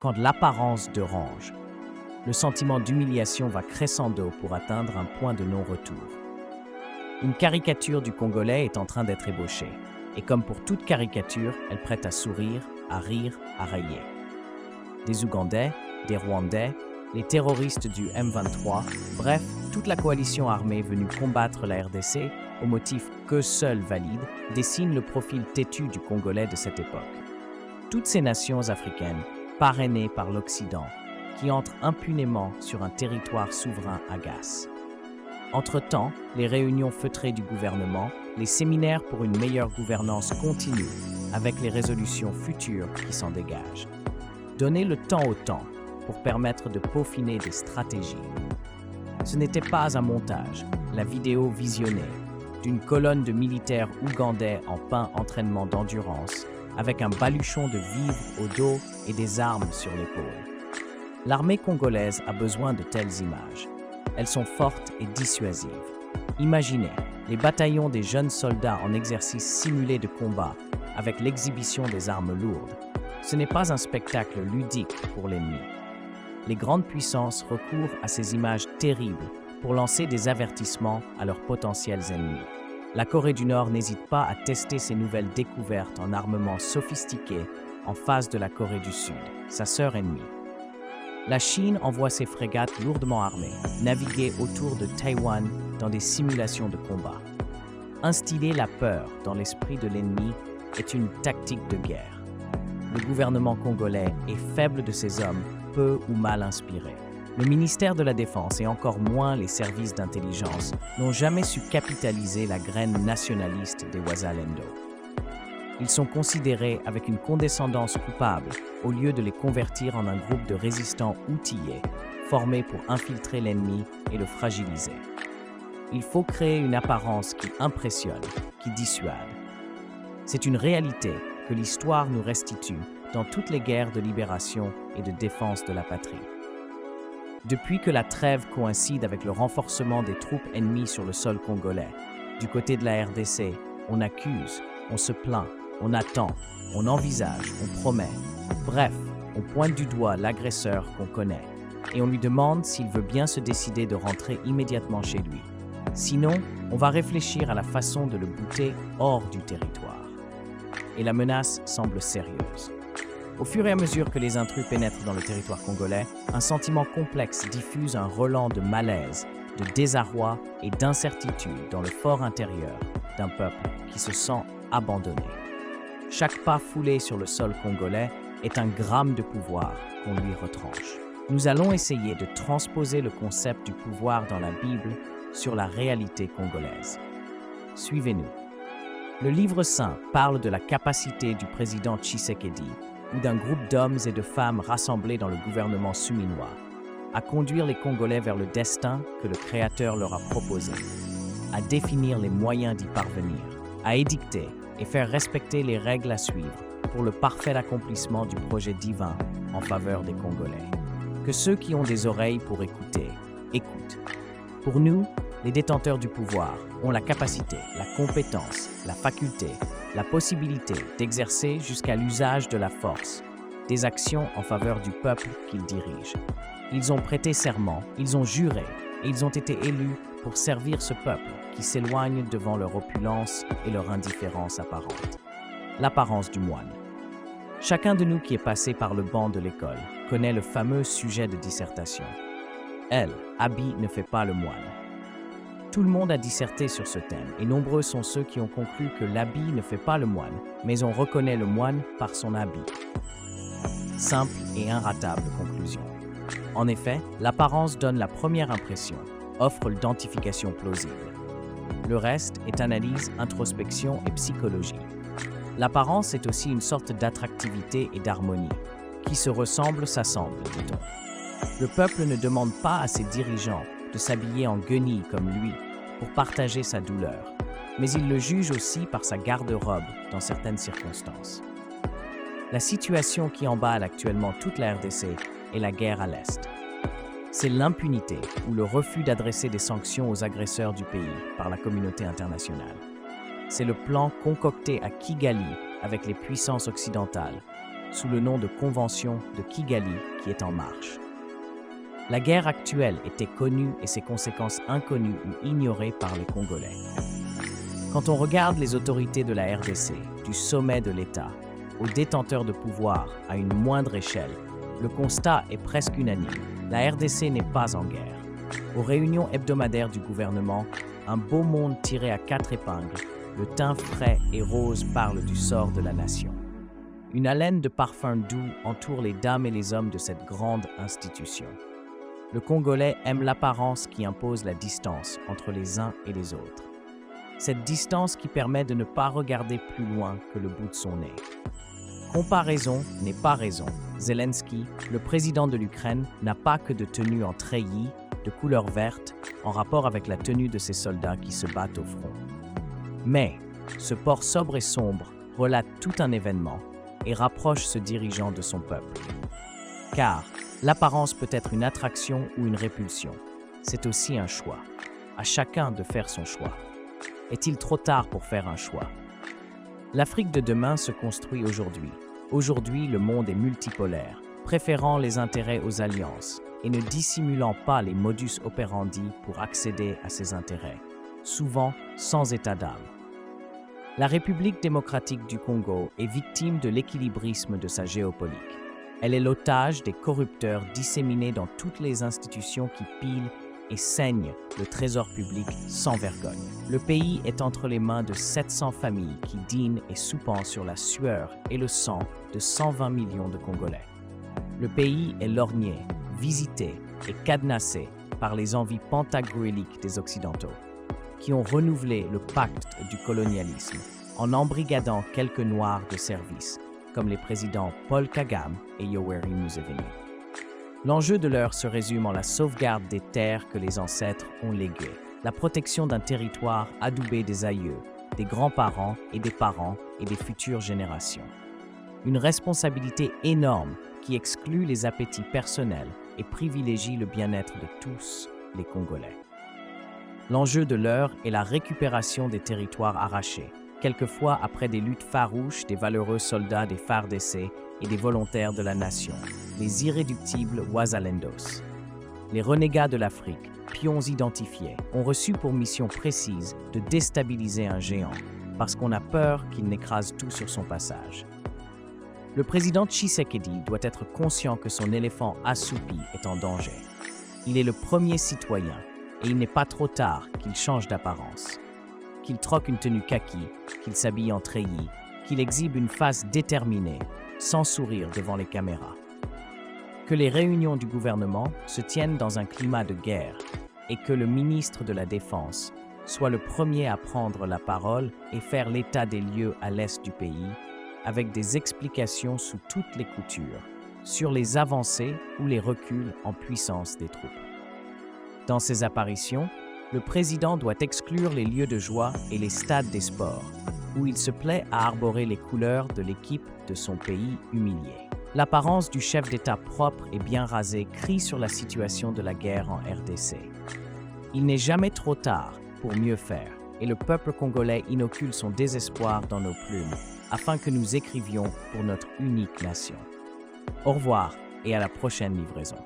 quand l'apparence dérange. Le sentiment d'humiliation va crescendo pour atteindre un point de non-retour. Une caricature du Congolais est en train d'être ébauchée, et comme pour toute caricature, elle prête à sourire, à rire, à railler. Des Ougandais, des Rwandais, les terroristes du M23, bref, toute la coalition armée venue combattre la RDC, au motif que seul valide, dessine le profil têtu du Congolais de cette époque. Toutes ces nations africaines, parrainées par l'Occident, qui entrent impunément sur un territoire souverain agace. Entre-temps, les réunions feutrées du gouvernement, les séminaires pour une meilleure gouvernance continuent, avec les résolutions futures qui s'en dégagent. Donnez le temps au temps pour permettre de peaufiner des stratégies. Ce n'était pas un montage, la vidéo visionnée, d'une colonne de militaires ougandais en plein entraînement d'endurance, avec un baluchon de vivres au dos et des armes sur l'épaule. L'armée congolaise a besoin de telles images. Elles sont fortes et dissuasives. Imaginez les bataillons des jeunes soldats en exercice simulé de combat, avec l'exhibition des armes lourdes. Ce n'est pas un spectacle ludique pour l'ennemi. Les grandes puissances recourent à ces images terribles pour lancer des avertissements à leurs potentiels ennemis. La Corée du Nord n'hésite pas à tester ses nouvelles découvertes en armement sophistiqué en face de la Corée du Sud, sa sœur ennemie. La Chine envoie ses frégates lourdement armées, naviguer autour de Taïwan dans des simulations de combat. Instiller la peur dans l'esprit de l'ennemi est une tactique de guerre. Le gouvernement congolais est faible de ses hommes, peu ou mal inspirés. Le ministère de la Défense et encore moins les services d'intelligence n'ont jamais su capitaliser la graine nationaliste des Wazalendo. Ils sont considérés avec une condescendance coupable au lieu de les convertir en un groupe de résistants outillés, formés pour infiltrer l'ennemi et le fragiliser. Il faut créer une apparence qui impressionne, qui dissuade. C'est une réalité que l'histoire nous restitue dans toutes les guerres de libération et de défense de la patrie. Depuis que la trêve coïncide avec le renforcement des troupes ennemies sur le sol congolais, du côté de la RDC, on accuse, on se plaint, on attend, on envisage, on promet. Bref, on pointe du doigt l'agresseur qu'on connaît et on lui demande s'il veut bien se décider de rentrer immédiatement chez lui. Sinon, on va réfléchir à la façon de le bouter hors du territoire. Et la menace semble sérieuse. Au fur et à mesure que les intrus pénètrent dans le territoire congolais, un sentiment complexe diffuse un relent de malaise, de désarroi et d'incertitude dans le fort intérieur d'un peuple qui se sent abandonné. Chaque pas foulé sur le sol congolais est un gramme de pouvoir qu'on lui retranche. Nous allons essayer de transposer le concept du pouvoir dans la Bible sur la réalité congolaise. Suivez-nous. Le Livre saint parle de la capacité du président Tshisekedi ou d'un groupe d'hommes et de femmes rassemblés dans le gouvernement suminois à conduire les Congolais vers le destin que le Créateur leur a proposé, à définir les moyens d'y parvenir, à édicter et faire respecter les règles à suivre pour le parfait accomplissement du projet divin en faveur des Congolais. Que ceux qui ont des oreilles pour écouter, écoutent. Pour nous, les détenteurs du pouvoir ont la capacité, la compétence, la faculté, la possibilité d'exercer jusqu'à l'usage de la force, des actions en faveur du peuple qu'ils dirigent. Ils ont prêté serment, ils ont juré et ils ont été élus pour servir ce peuple qui s'éloigne devant leur opulence et leur indifférence apparente. L'apparence du moine. Chacun de nous qui est passé par le banc de l'école connaît le fameux sujet de dissertation. Elle, habit ne fait pas le moine. Tout le monde a disserté sur ce thème et nombreux sont ceux qui ont conclu que l'habit ne fait pas le moine, mais on reconnaît le moine par son habit. Simple et inratable conclusion. En effet, l'apparence donne la première impression, offre l'identification plausible. Le reste est analyse, introspection et psychologie. L'apparence est aussi une sorte d'attractivité et d'harmonie. Qui se ressemble s'assemble, dit-on. Le peuple ne demande pas à ses dirigeants de s'habiller en guenille comme lui pour partager sa douleur, mais il le juge aussi par sa garde-robe dans certaines circonstances. La situation qui emballe actuellement toute la RDC est la guerre à l'Est. C'est l'impunité ou le refus d'adresser des sanctions aux agresseurs du pays par la communauté internationale. C'est le plan concocté à Kigali avec les puissances occidentales, sous le nom de Convention de Kigali qui est en marche. La guerre actuelle était connue et ses conséquences inconnues ou ignorées par les Congolais. Quand on regarde les autorités de la RDC, du sommet de l'État, aux détenteurs de pouvoir à une moindre échelle, le constat est presque unanime. La RDC n'est pas en guerre. Aux réunions hebdomadaires du gouvernement, un beau monde tiré à 4 épingles, le teint frais et rose parle du sort de la nation. Une haleine de parfum doux entoure les dames et les hommes de cette grande institution. Le Congolais aime l'apparence qui impose la distance entre les uns et les autres. Cette distance qui permet de ne pas regarder plus loin que le bout de son nez. Comparaison n'est pas raison. Zelensky, le président de l'Ukraine, n'a pas que de tenue en treillis, de couleur verte, en rapport avec la tenue de ses soldats qui se battent au front. Mais ce port sobre et sombre relate tout un événement et rapproche ce dirigeant de son peuple. Car l'apparence peut être une attraction ou une répulsion. C'est aussi un choix. À chacun de faire son choix. Est-il trop tard pour faire un choix? L'Afrique de demain se construit aujourd'hui. Aujourd'hui, le monde est multipolaire, préférant les intérêts aux alliances et ne dissimulant pas les modus operandi pour accéder à ses intérêts, souvent sans état d'âme. La République démocratique du Congo est victime de l'équilibrisme de sa géopolitique. Elle est l'otage des corrupteurs disséminés dans toutes les institutions qui pillent et saignent le trésor public sans vergogne. Le pays est entre les mains de 700 familles qui dînent et soupent sur la sueur et le sang de 120 millions de Congolais. Le pays est lorgné, visité et cadenassé par les envies pantagruéliques des Occidentaux, qui ont renouvelé le pacte du colonialisme en embrigadant quelques noirs de service, comme les présidents Paul Kagame et Yoweri Museveni. L'enjeu de l'heure se résume en la sauvegarde des terres que les ancêtres ont léguées, la protection d'un territoire adoubé des aïeux, des grands-parents et des futures générations. Une responsabilité énorme qui exclut les appétits personnels et privilégie le bien-être de tous les Congolais. L'enjeu de l'heure est la récupération des territoires arrachés, quelquefois après des luttes farouches des valeureux soldats des FARDC et des volontaires de la nation, les irréductibles Wazalendos. Les renégats de l'Afrique, pions identifiés, ont reçu pour mission précise de déstabiliser un géant, parce qu'on a peur qu'il n'écrase tout sur son passage. Le président Tshisekedi doit être conscient que son éléphant assoupi est en danger. Il est le premier citoyen, et il n'est pas trop tard qu'il change d'apparence. Qu'il troque une tenue kaki, qu'il s'habille en treillis, qu'il exhibe une face déterminée, sans sourire devant les caméras. Que les réunions du gouvernement se tiennent dans un climat de guerre et que le ministre de la Défense soit le premier à prendre la parole et faire l'état des lieux à l'est du pays, avec des explications sous toutes les coutures, sur les avancées ou les reculs en puissance des troupes. Dans ces apparitions, le président doit exclure les lieux de joie et les stades des sports, où il se plaît à arborer les couleurs de l'équipe de son pays humilié. L'apparence du chef d'État propre et bien rasé crie sur la situation de la guerre en RDC. Il n'est jamais trop tard pour mieux faire, et le peuple congolais inocule son désespoir dans nos plumes, afin que nous écrivions pour notre unique nation. Au revoir et à la prochaine livraison.